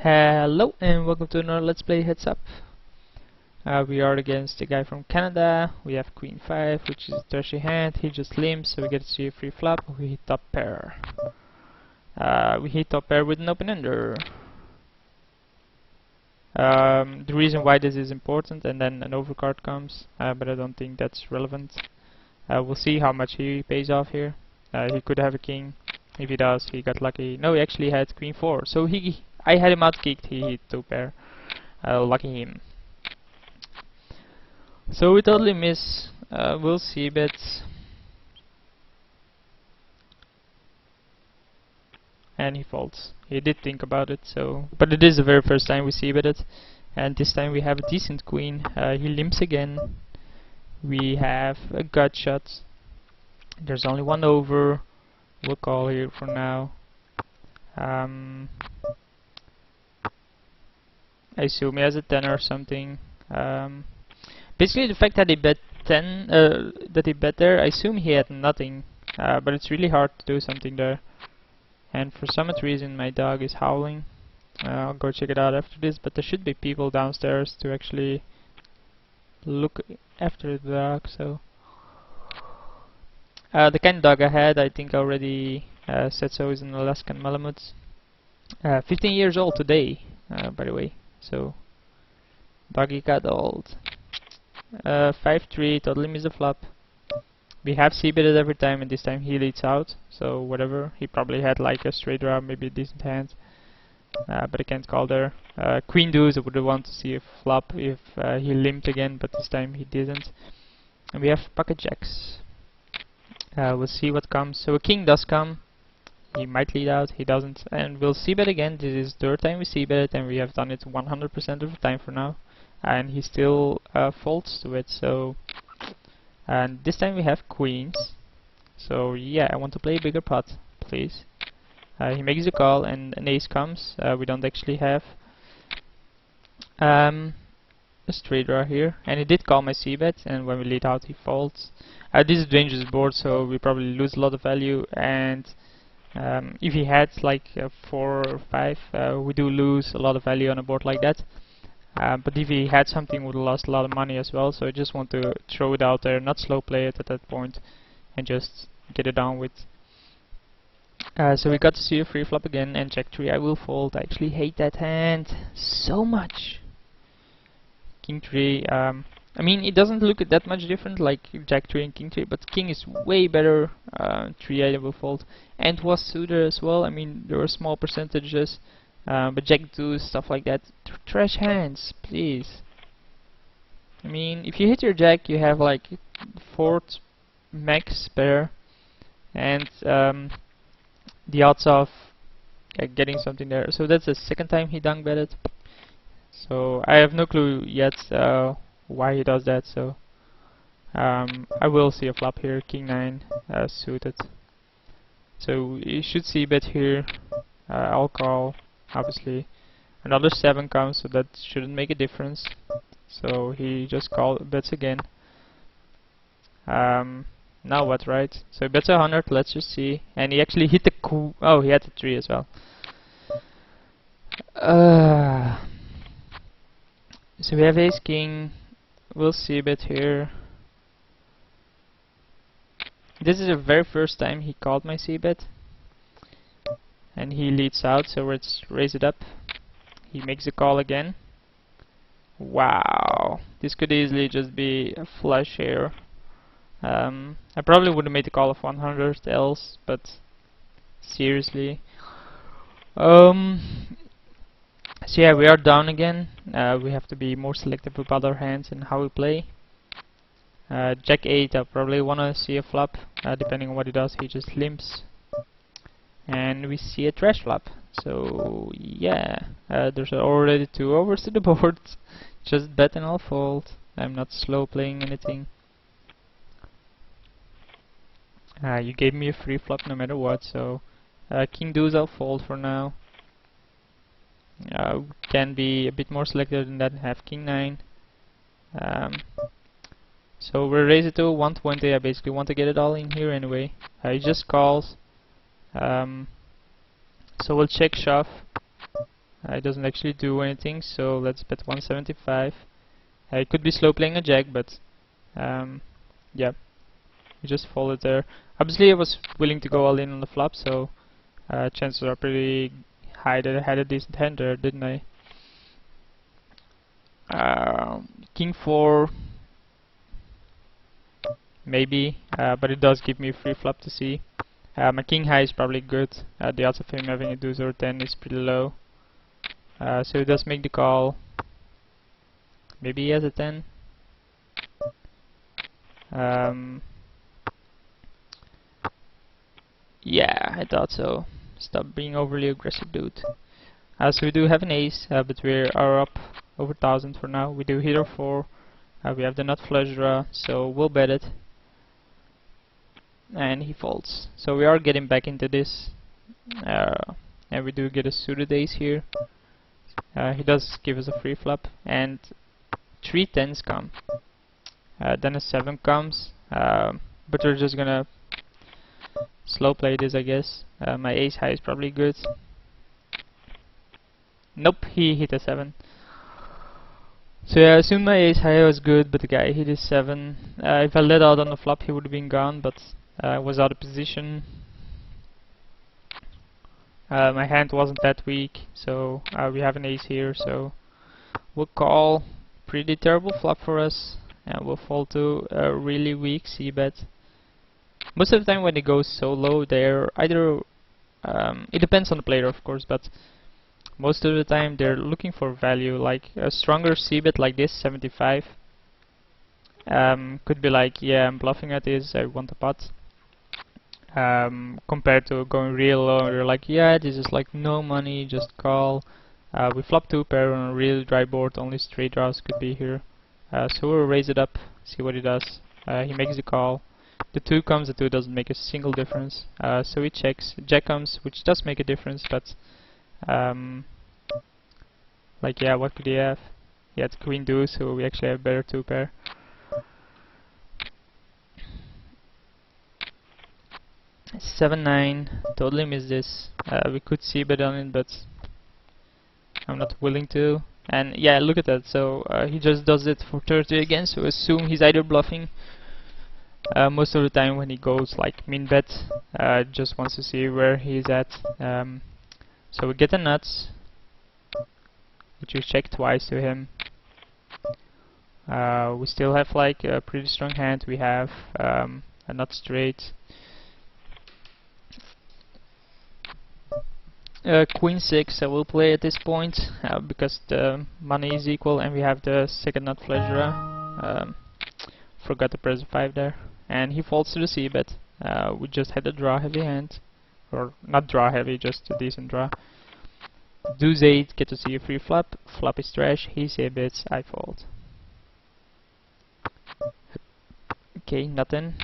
Hello and welcome to another Let's Play Heads Up. We are against the guy from Canada. We have Queen 5, which is a trashy hand. He just limps, so we get to see a free flop. We hit top pair. We hit top pair with an open-ender. The reason why this is important, and then an overcard comes, but I don't think that's relevant. We'll see how much he pays off here. He could have a king. If he does, he got lucky. No, he actually had Queen 4, so I had him outkicked. He hit two pair. Lucky him. So we totally miss. We'll see bets. And he folds. He did think about it, so. But it is the very first time we see bet it. And this time we have a decent queen. He limps again. We have a gut shot. There's only one over. We'll call here for now. I assume he has a 10 or something. Basically, the fact that he bet 10, that he bet there, I assume he had nothing. But it's really hard to do something there. And for some odd reason, my dog is howling. I'll go check it out after this. But there should be people downstairs to actually look after the dog. So the kind of dog I had, I think I already said so, is an Alaskan Malamute. 15 years old today, by the way. So doggy got old. 5-3, totally missed the flop. We have c-betted every time, and this time he leads out. So whatever, he probably had like a straight draw, maybe a decent hand. But I can't call there. Queen deuce, I would have wanted to see a flop if he limped again, but this time he didn't. And we have pocket jacks. We'll see what comes. So a king does come. He might lead out, he doesn't. And we'll c-bet again. This is the third time we c-bet, and we have done it 100% of the time for now. And he still folds to it, so. And this time we have queens. So yeah, I want to play a bigger pot, please. He makes a call and an ace comes. We don't actually have a straight draw here. And he did call my c-bet, and when we lead out he folds. This is a dangerous board, so we probably lose a lot of value. And if he had like 4 or 5, we do lose a lot of value on a board like that. But if he had something, we would have lost a lot of money as well. So I just want to throw it out there, not slow play it at that point, and just get it down with. So we got to see a free flop again, and Jack 3 I will fold. I actually hate that hand so much. King 3, I mean, it doesn't look that much different like Jack 3 and King 3, but King is way better. 3 I will fold, and was suited as well. I mean, there were small percentages, but Jack 2, stuff like that. Trash hands, please. I mean, if you hit your Jack, you have like 4th max pair, and the odds of getting something there. So that's the second time he dunk betted. So I have no clue yet why he does that. So I will see a flop here, King 9 suited. So you should see bet here. I'll call, obviously. Another 7 comes, so that shouldn't make a difference. So he just bets again. Now what, right? So he bets 100. Let's just see. And he actually hit the oh, he had the 3 as well. So we have ace king. We'll see a bit here. This is the very first time he called my c-bet, and he leads out, so let's raise it up. He makes a call again. Wow, this could easily just be a flush here. I probably would have made the call of 100 else, but seriously. So yeah, we are down again. We have to be more selective with other hands and how we play. Jack 8, I probably want to see a flop. Depending on what he does, he just limps. And we see a trash flop. So yeah, there's already 2 overs to the board. Just bet and I'll fold. I'm not slow playing anything. You gave me a free flop no matter what, so King deuce I'll fold for now. Can be a bit more selective than that and have King 9. So we'll raise it to 120. I basically want to get it all in here anyway. He just calls. So we'll check shove. It doesn't actually do anything, so let's bet 175. It could be slow playing a jack, but yeah, we just folded there. Obviously, I was willing to go all in on the flop, so chances are pretty high that I had a decent hand there, didn't I? King 4, maybe, but it does give me a free flop to see. My king high is probably good. The odds of him having a deuce or 10 is pretty low. So he does make the call. Maybe he has a 10. Yeah, I thought so. Stop being overly aggressive, dude. So we do have an ace, but we are up over 1000 for now. We do hit or 4. We have the nut flush draw, so we'll bet it. And he folds. So we are getting back into this. And we do get a suited ace here. He does give us a free flop, and 3 10s come. Then a 7 comes, but we're just gonna slow play this, I guess. My ace high is probably good. Nope, he hit a 7. So yeah, I assumed my ace high was good, but the guy hit his 7. If I let out on the flop, he would have been gone, but I was out of position. My hand wasn't that weak, so we have an ace here, so we'll call. Pretty terrible flop for us, and we'll fall to a really weak c-bet. Most of the time when it goes so low, they're either it depends on the player, of course, but most of the time they're looking for value. Like a stronger c-bet like this, 75, could be like, yeah, I'm bluffing at this, I want a pot. Compared to going real low, you're like, yeah, this is like no money, just call. We flop 2 pair on a really dry board, only straight draws could be here. So we'll raise it up, see what he does. He makes the call. The 2 comes, the 2 doesn't make a single difference. So he checks. Jack comes, which does make a difference, but like, yeah, what could he have? He had queen deuce, so we actually have better 2 pair. Seven nine, totally missed this. We could see bet on it, but I'm not willing to. And yeah, look at that. So he just does it for 30 again. So assume he's either bluffing. Most of the time when he goes like min bet, just wants to see where he's at. So we get the nuts, which we check twice to him. We still have like a pretty strong hand. We have a nut straight. Queen 6 I will play at this point because the money is equal and we have the second nut flush draw. Forgot to press 5 there, and he folds to the c-bet. We just had a draw heavy hand, or not draw heavy, just a decent draw. Deuce 8, get to see a free flop. Flop is trash, he c-bets, I fold. Okay, nothing.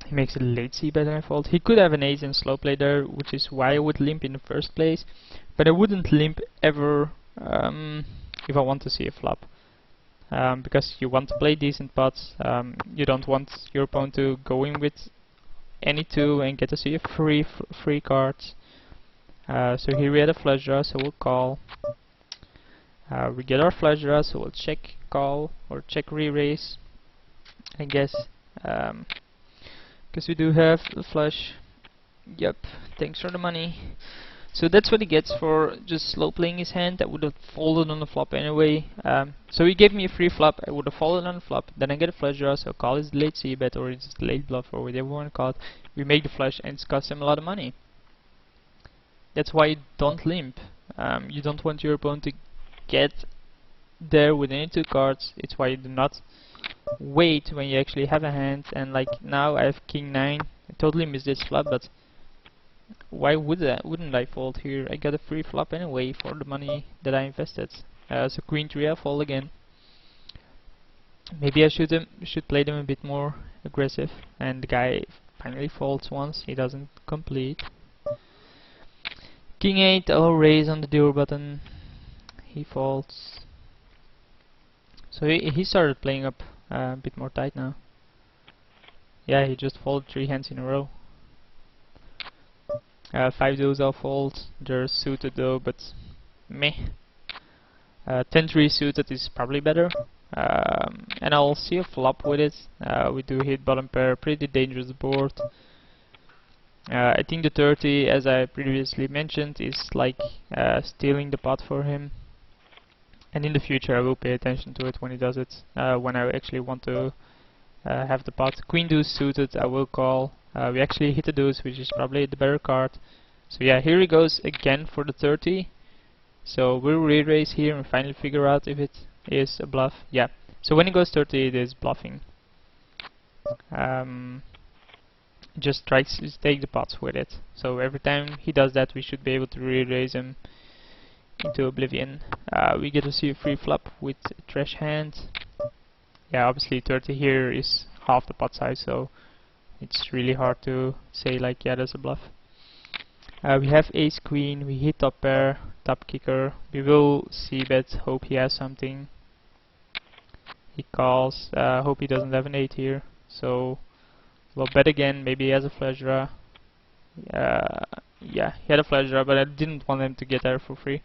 He makes a late c-bet and I fold. He could have an ace and slow play there, which is why I would limp in the first place. But I wouldn't limp ever if I want to see a flop. Because you want to play decent pots. You don't want your opponent to go in with any 2 and get to see a free cards. So here we had a flush draw, so we'll call. We get our flush draw, so we'll check call or check re-raise, I guess. Because we do have the flush. Yep, thanks for the money. So that's what he gets for just slow playing his hand. That would have folded on the flop anyway. So he gave me a free flop, I would have folded on the flop. Then I get a flush draw, so call is late c-bet or it's just late bluff or whatever you want to call it. We make the flush and it's cost him a lot of money. That's why you don't limp. You don't want your opponent to get there with any 2 cards. It's why you do not wait when you actually have a hand. And like now I have king 9. I totally missed this flop, but why wouldn't I fold here? I got a free flop anyway for the money that I invested. So queen 3 I fold again. Maybe I should play them a bit more aggressive. And the guy finally folds once. He doesn't complete. King 8 I'll raise on the door button. He folds. So he started playing up a bit more tight now. Yeah, he just folded 3 hands in a row. 5 deuce I'll fold. They're suited though, but meh. 10-3 suited is probably better. And I'll see a flop with it. We do hit bottom pair, pretty dangerous board. I think the 30, as I previously mentioned, is like stealing the pot for him. And in the future I will pay attention to it when he does it, when I actually want to have the pot. Queen deuce suited I will call. We actually hit the deuce, which is probably the better card. So yeah, here he goes again for the 30. So we'll re-raise here and finally figure out if it is a bluff. Yeah, so when he goes 30 it is bluffing. Just tries to take the pots with it. So every time he does that we should be able to re-raise him into oblivion. We get to see a free flop with a trash hand. Yeah, obviously 30 here is half the pot size, so it's really hard to say like, yeah, that's a bluff. We have ace queen, we hit top pair, top kicker. We will see bet, hope he has something. He calls, hope he doesn't have an 8 here. So we'll bet again, maybe he has a flush draw. Yeah, he had a flush draw, but I didn't want him to get there for free.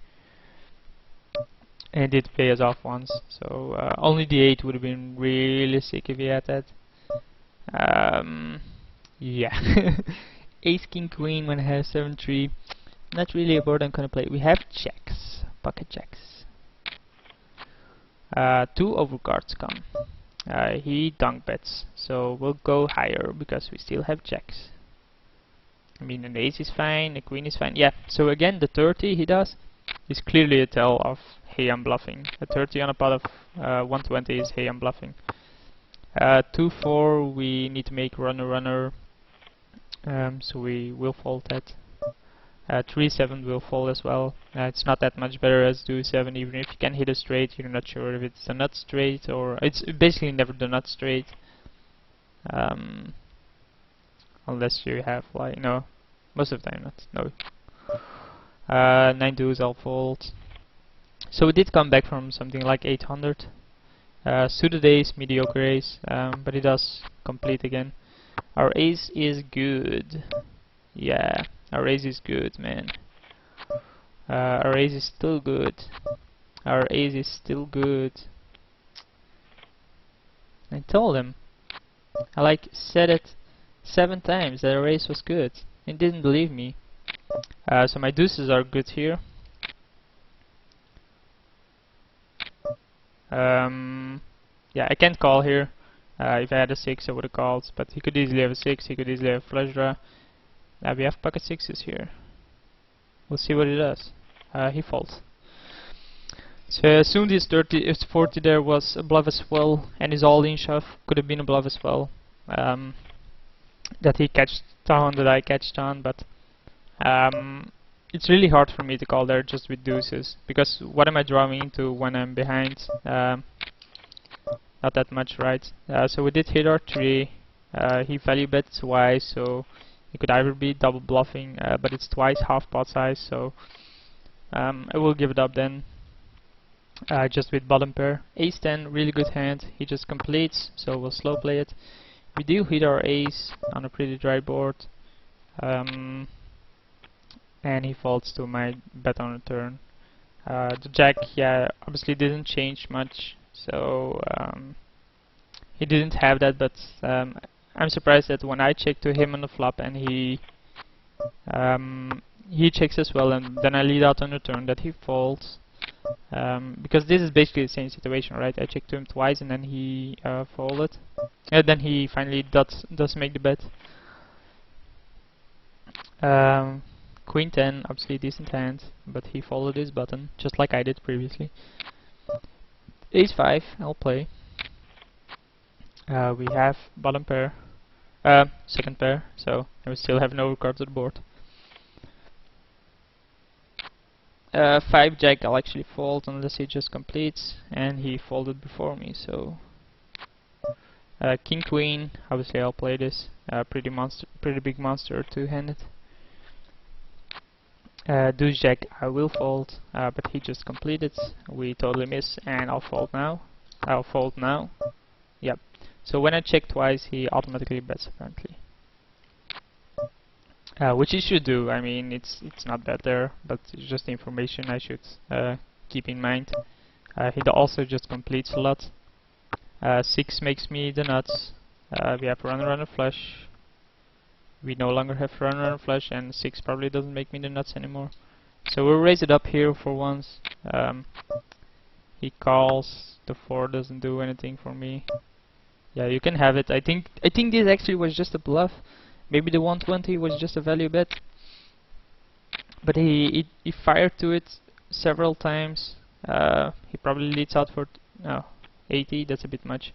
And he did pay us off once, so only the 8 would have been really sick if he had that. Yeah. Ace king queen when I have 7-3. Not really a board I'm gonna play. We have checks, pocket checks. 2 overcards come. He dunk bets, so we'll go higher because we still have checks. I mean, an ace is fine, a queen is fine. Yeah, so again, the 30 he does is clearly a tell of, hey, I'm bluffing. A 30 on a pot of 120 is, hey, I'm bluffing. 2-4, we need to make runner. So we will fold that. 3-7 will fold as well. It's not that much better as do 7, even if you can hit a straight, you're not sure if it's a nut straight or it's basically never the nut straight. Unless you have like, no, most of the time not, no. 9 deuce I'll fold. So we did come back from something like 800. Suited ace, mediocre ace, but it does complete again. Our ace is good. Yeah, our ace is good, man. Our ace is still good. Our ace is still good. I told him. I like said it 7 times that our ace was good. He didn't believe me. So my deuces are good here. Yeah, I can't call here. If I had a 6 I would have called, but he could easily have a 6, he could easily have a flush draw. We have pocket 6s here. We'll see what he does. He folds. So I assumed his 40 there was a bluff as well, and his all-in shove could have been a bluff as well. That he catched on, that I catched on, but it's really hard for me to call there just with deuces, because what am I drawing into when I'm behind? Not that much, right? So we did hit our 3. He value bet twice, so he could either be double bluffing, but it's twice half pot size, so I will give it up then. Just with bottom pair. Ace 10, really good hand. He just completes, so we'll slow play it. We do hit our ace on a pretty dry board, and he folds to my bet on return. The jack, yeah, obviously didn't change much, so he didn't have that, but I'm surprised that when I check to him on the flop and he checks as well, and then I lead out on return that he folds. Because this is basically the same situation, right? I checked to him twice and then he folded. And then he finally does make the bet. Queen 10, obviously decent hand, but he folded his button, just like I did previously. Ace 5, I'll play. We have bottom pair, second pair, so we still have no cards on the board. 5 jack I'll actually fold unless he just completes, and he folded before me, so king queen, obviously I'll play this. Pretty big monster two-handed. Deuce jack I will fold, but he just completed. We totally miss, and I'll fold now. Yep. So when I check twice, he automatically bets apparently. which you should do. I mean, it's not bad there, but it's just information I should keep in mind. He also just completes a lot. 6 makes me the nuts. We have runner flush. We no longer have runner flush, and 6 probably doesn't make me the nuts anymore. So we'll raise it up here for once. He calls. The 4 doesn't do anything for me. Yeah, you can have it. I think this actually was just a bluff. Maybe the 120 was just a value bet. But he fired to it several times. He probably leads out for no 80. That's a bit much.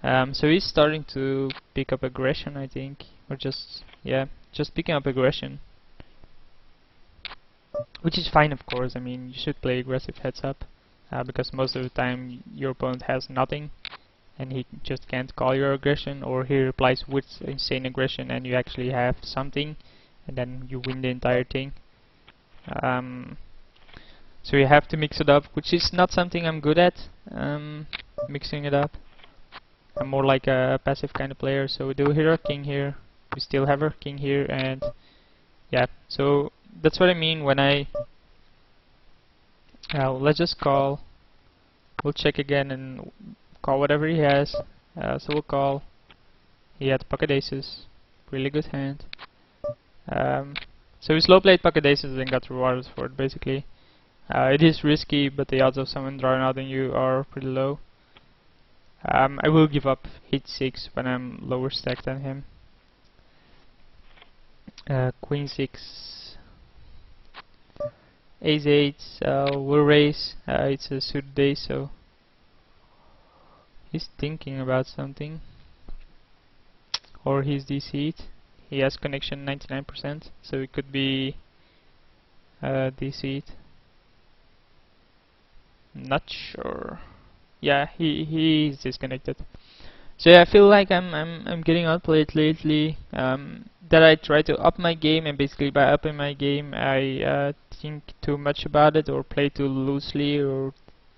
So he's starting to pick up aggression, I think, or just picking up aggression, which is fine, of course. I mean, you should play aggressive heads up because most of the time your opponent has nothing, and he just can't call your aggression, or he replies with insane aggression, and you actually have something, and then you win the entire thing. So you have to mix it up, which is not something I'm good at. Mixing it up. I'm more like a passive kind of player. So we do here our king here. We still have our king here, and yeah. So that's what I mean when I. Let's just call. We'll check again and call whatever he has. So we'll call. He had pocket aces. Really good hand. So we slow played pocket aces and got rewarded for it, basically. It is risky, but the odds of someone drawing out on you are pretty low. I will give up hit 6 when I'm lower stacked than him. Queen 6. Ace 8, we'll raise. It's a suited ace, so he's thinking about something. Or he's DC'd. He has connection 99%, so it could be DC'd. Not sure. Yeah, he's disconnected. So yeah, I feel like I'm getting outplayed lately. That I try to up my game, and basically by upping my game, I think too much about it, or play too loosely, or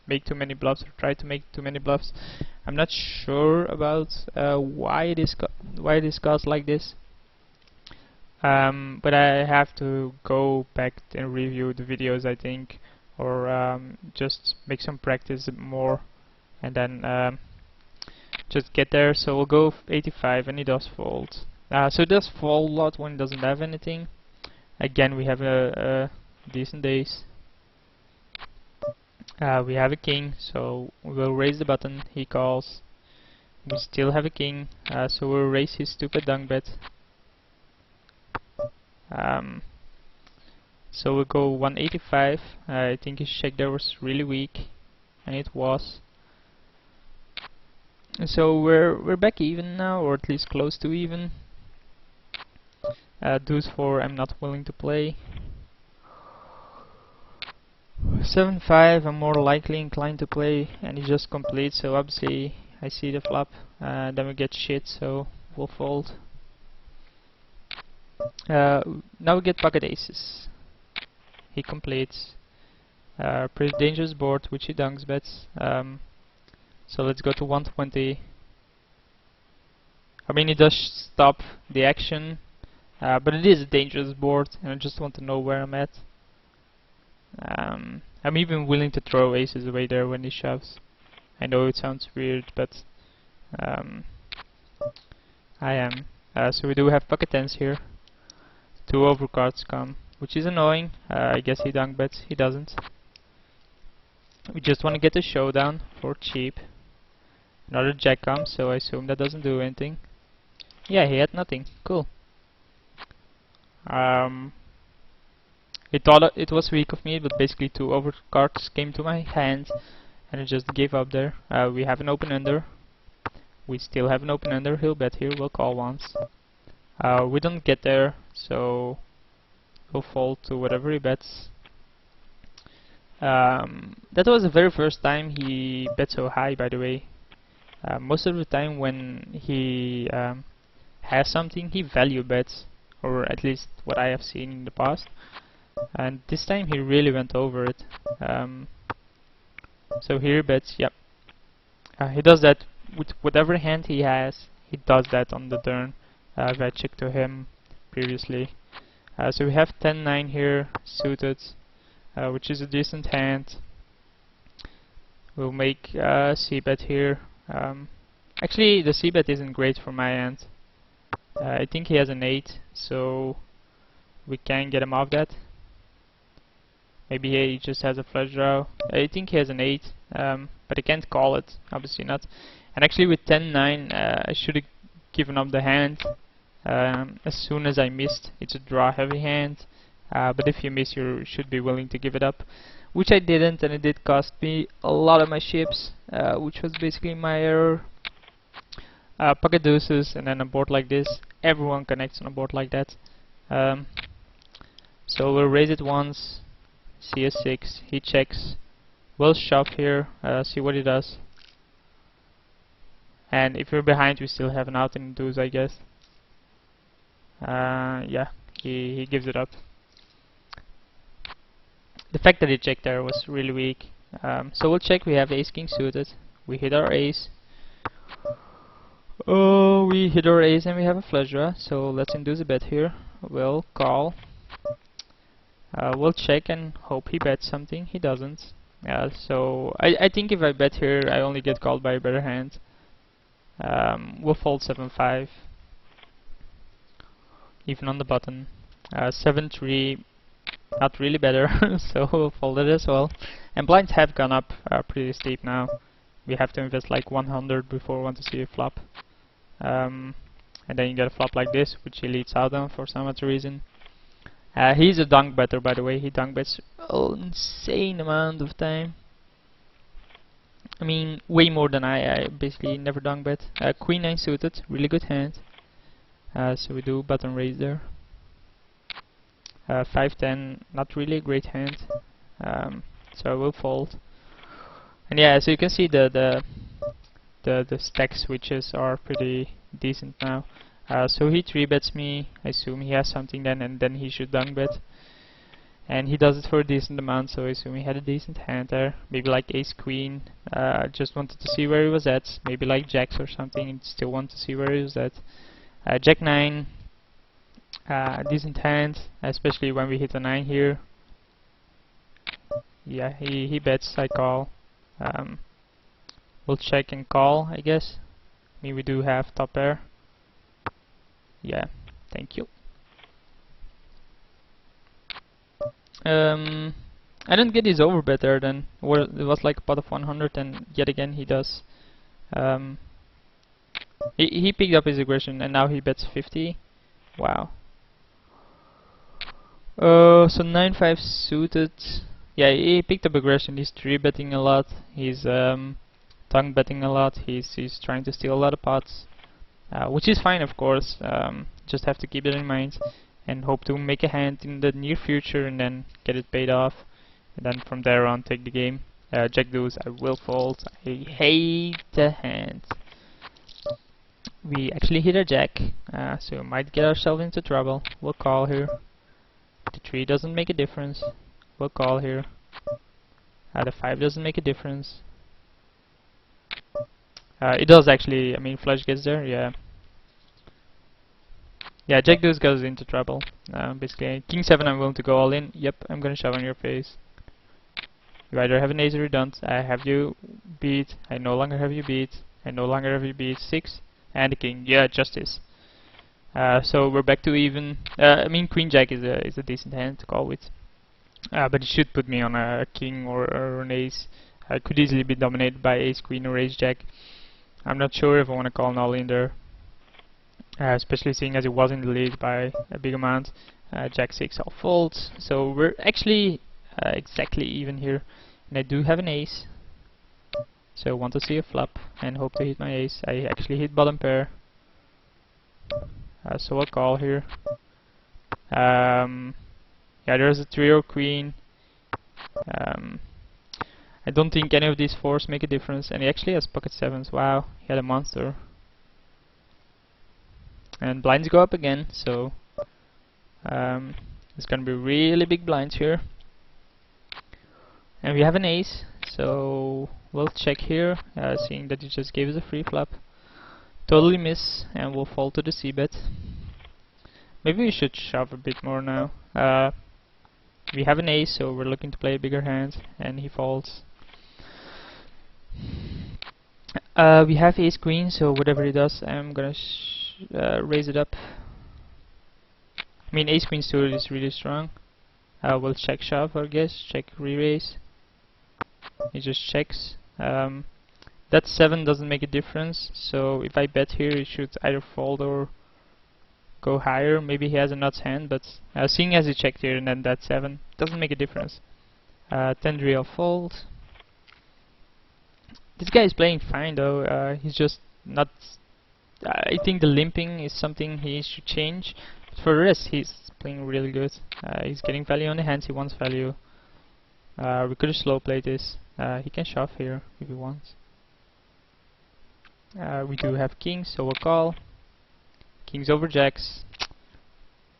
make too many bluffs, or try to make too many bluffs. I'm not sure about why it is caused like this. But I have to go back and review the videos, I think, or just make some practice more, and then just get there. So we'll go 85, and he does fold. So it does fold a lot when it doesn't have anything. Again, we have a decent ace. We have a king, so we'll raise the button. He calls. We still have a king, so we'll raise his stupid dunk bet. So we'll go 185. I think his check there was really weak, and it was. So we're back even now, or at least close to even. Deuce 4 I'm not willing to play. 7-5 I'm more likely inclined to play, and he just completes, so obviously I see the flop. Then we get shit, so we'll fold. Now we get pocket aces. He completes. Pretty dangerous board, which he dunks bets. So let's go to 120. I mean, it does stop the action, but it is a dangerous board, and I just want to know where I'm at. I'm even willing to throw aces away there when he shoves. I know it sounds weird, but I am. So we do have pocket tens here. 2 overcards come, which is annoying. I guess he dunk bets. He doesn't. We just want to get a showdown for cheap. Another jack comes, so I assume that doesn't do anything. Yeah, he had nothing. Cool. He thought it was weak of me, but basically 2 overcards came to my hand, and I just gave up there. We have an open ender. We still have an open ender. He'll bet here. We'll call once. We don't get there, so we'll fold to whatever he bets. That was the very first time he bet so high, by the way. Most of the time when he has something, he value bets, or at least what I have seen in the past. And this time he really went over it. So here he bets, yep. He does that with whatever hand he has. He does that on the turn. If I check to him, previously. So we have 10-9 here suited, which is a decent hand. We'll make c-bet here. Actually, the c-bet isn't great for my hand. I think he has an 8, so we can get him off that. Maybe he just has a flush draw. I think he has an 8, but I can't call it, obviously not. And actually with 10-9, I should have given up the hand as soon as I missed. It's a draw heavy hand, but if you miss, you should be willing to give it up, which I didn't, and it did cost me a lot of my chips, which was basically my error. Pocket deuces, and then a board like this. Everyone connects on a board like that. So we'll raise it once. CS6, he checks. We'll shove here, see what he does. And if we're behind, we still have an out in deuce, I guess. Yeah, he gives it up. The fact that he checked there was really weak. So we'll check. We have ace king suited. We hit our ace. Oh, we hit our ace and we have a flush draw. So let's induce a bet here. We'll call. We'll check and hope he bets something. He doesn't. So I think if I bet here, I only get called by a better hand. We'll fold 7-5. Even on the button. 7-3, not really better, so we'll fold it as well. And blinds have gone up pretty steep now. We have to invest like 100 before we want to see a flop. And then you get a flop like this, which he leads out on for some other reason. He's a dunk better, by the way. He dunk bets an insane amount of time. I mean, way more than I basically never dunk bet. Queen 9 suited, really good hand. So we do button raise there. 5-10, not really a great hand. So I will fold. And yeah, so you can see the stack switches are pretty decent now. So he 3-bets me. I assume he has something then, and then he should dunk bet. And he does it for a decent amount, so I assume he had a decent hand there. Maybe like ace queen. Just wanted to see where he was at. Maybe like jacks or something, and still want to see where he was at. Jack 9. Decent hand, especially when we hit a 9 here. Yeah, he bets, I call. We'll check and call, I guess. I mean, we do have top pair. Yeah, thank you. I don't get his overbet there then. Well, it was like a pot of 100, and yet again he does. He picked up his aggression, and now he bets 50. Wow. So 9-5 suited. Yeah, he picked up aggression. He's 3-betting a lot. He's tongue betting a lot. He's trying to steal a lot of pots, which is fine, of course. Just have to keep it in mind and hope to make a hand in the near future and then get it paid off. And then from there on, take the game. Jack deuce, I will fold. I hate the hand. We actually hit a jack, so we might get ourselves into trouble. We'll call here. The 3 doesn't make a difference. We'll call here. The 5 doesn't make a difference. It does actually. I mean, flush gets there. Yeah. Yeah, Jack deuce goes into trouble. Basically, King 7, I'm willing to go all in. Yep, I'm gonna shove on your face. You either have an ace or you don't. I have you beat. I no longer have you beat. I no longer have you beat. 6 and the king. Yeah, justice. So we're back to even. I mean, Queen Jack is a decent hand to call with, but it should put me on a king or an ace. I could easily be dominated by ace queen or ace jack. I'm not sure if I want to call an all in there, especially seeing as it was in the lead by a big amount. Jack 6 all folds, so we're actually exactly even here, and I do have an ace. So I want to see a flop and hope to hit my ace. I actually hit bottom pair. So I'll call here. Yeah, there's a 3 or queen. I don't think any of these 4s make a difference, and he actually has pocket 7s. Wow, he had a monster. And blinds go up again, so there's gonna be really big blinds here. And we have an ace, so we'll check here, seeing that he just gave us a free flop. Totally miss, and we'll fall to the c-bet. Maybe we should shove a bit more now. We have an ace, so we're looking to play a bigger hand, and he folds. We have ace queen, so whatever he does, I'm gonna raise it up. I mean, ace queen suited is really strong. We'll check shove, I guess. Check re-raise. He just checks. That 7 doesn't make a difference, so if I bet here, he should either fold or go higher. Maybe he has a nuts hand, but seeing as he checked here and then that 7 doesn't make a difference. 10 real fold. This guy is playing fine though. He's just not. I think the limping is something he should change. But for the rest, he's playing really good. He's getting value on the hands he wants value. We could have slow played this. He can shove here if he wants. We do have kings, so we'll call. Kings over jacks.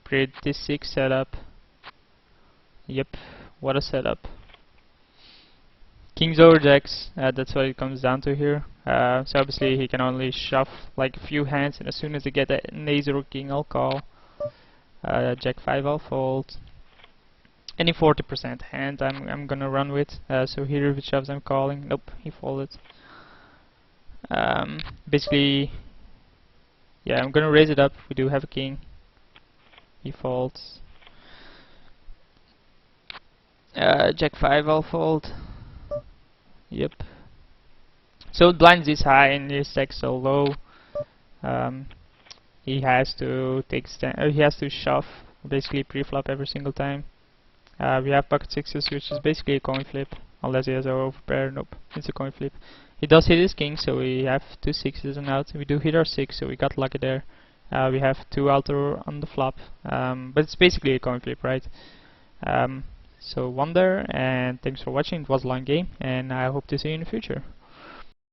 Pretty sick setup. Yep, what a setup. Kings over jacks, that's what it comes down to here. So obviously he can only shove like a few hands, and as soon as I get an ace or a king, I'll call. Jack 5, I'll fold. Any 40% hand I'm gonna run with. So here if it shoves, I'm calling. Nope, he folded. Basically, yeah, I'm gonna raise it up. We do have a king. He folds. Jack 5, I'll fold. Yep. So blinds this high and his stack so low. He has to take he has to shove basically pre-flop every single time. We have pocket sixes, which is basically a coin flip, unless he has an overpair. Nope, it's a coin flip. He does hit his king, so we have 2 6s and out. We do hit our 6, so we got lucky there. We have 2 alto on the flop, but it's basically a coin flip, right? So one there, and thanks for watching. It was a long game, and I hope to see you in the future.